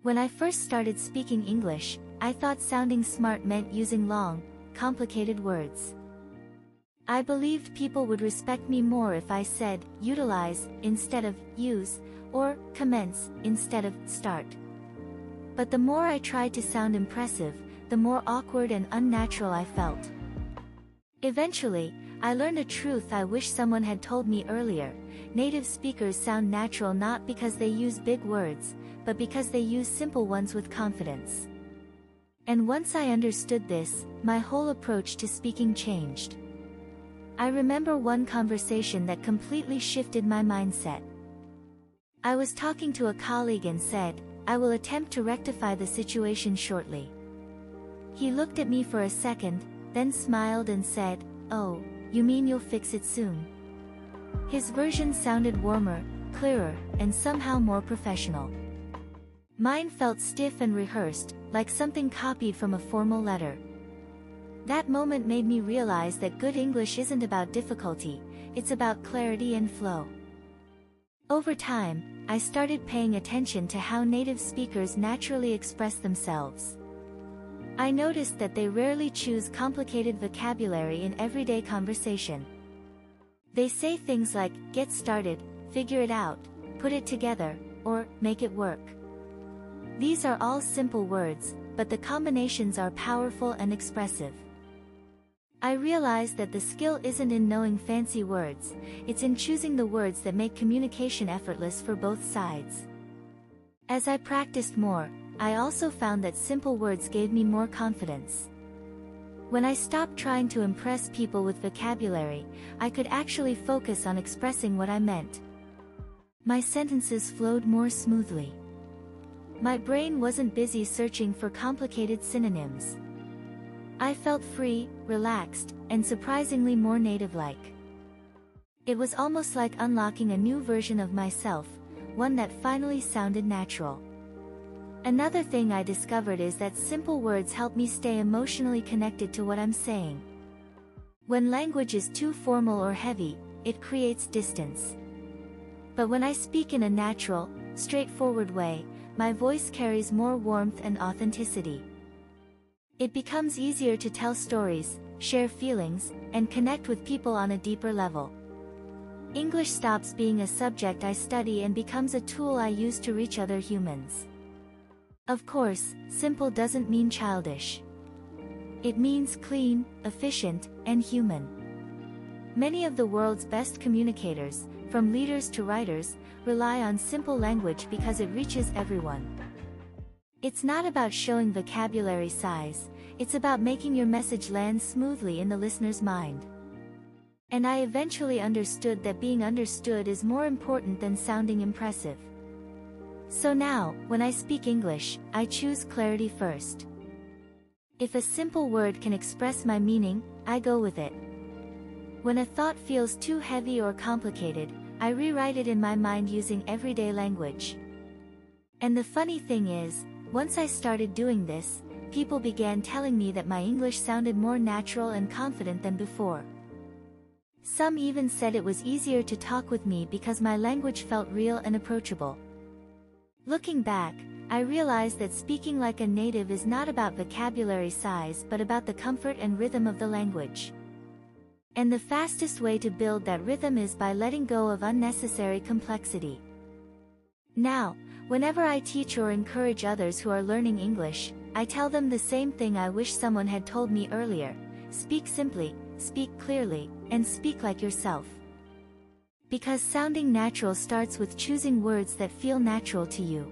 When I first started speaking English, I thought sounding smart meant using long, complicated words. I believed people would respect me more if I said, utilize, instead of, use, or, commence, instead of, start. But the more I tried to sound impressive, the more awkward and unnatural I felt. Eventually, I learned a truth I wish someone had told me earlier. Native speakers sound natural not because they use big words, but because they use simple ones with confidence. And once I understood this, my whole approach to speaking changed. I remember one conversation that completely shifted my mindset. I was talking to a colleague and said, "I will attempt to rectify the situation shortly." He looked at me for a second, then smiled and said, "Oh, you mean you'll fix it soon?" His version sounded warmer, clearer, and somehow more professional. Mine felt stiff and rehearsed, like something copied from a formal letter. That moment made me realize that good English isn't about difficulty, it's about clarity and flow. Over time, I started paying attention to how native speakers naturally express themselves. I noticed that they rarely choose complicated vocabulary in everyday conversation. They say things like, get started, figure it out, put it together, or, make it work. These are all simple words, but the combinations are powerful and expressive. I realized that the skill isn't in knowing fancy words, it's in choosing the words that make communication effortless for both sides. As I practiced more, I also found that simple words gave me more confidence. When I stopped trying to impress people with vocabulary, I could actually focus on expressing what I meant. My sentences flowed more smoothly. My brain wasn't busy searching for complicated synonyms. I felt free, relaxed, and surprisingly more native-like. It was almost like unlocking a new version of myself, one that finally sounded natural. Another thing I discovered is that simple words help me stay emotionally connected to what I'm saying. When language is too formal or heavy, it creates distance. But when I speak in a natural, straightforward way, my voice carries more warmth and authenticity. It becomes easier to tell stories, share feelings, and connect with people on a deeper level. English stops being a subject I study and becomes a tool I use to reach other humans. Of course, simple doesn't mean childish. It means clean, efficient, and human. Many of the world's best communicators, from leaders to writers, rely on simple language because it reaches everyone. It's not about showing vocabulary size, it's about making your message land smoothly in the listener's mind. And I eventually understood that being understood is more important than sounding impressive. So now, when I speak English, I choose clarity first. If a simple word can express my meaning, I go with it. When a thought feels too heavy or complicated, I rewrite it in my mind using everyday language. And the funny thing is, once I started doing this, people began telling me that my English sounded more natural and confident than before. Some even said it was easier to talk with me because my language felt real and approachable. Looking back, I realized that speaking like a native is not about vocabulary size but about the comfort and rhythm of the language. And the fastest way to build that rhythm is by letting go of unnecessary complexity. Now, whenever I teach or encourage others who are learning English, I tell them the same thing I wish someone had told me earlier: speak simply, speak clearly, and speak like yourself. Because sounding natural starts with choosing words that feel natural to you.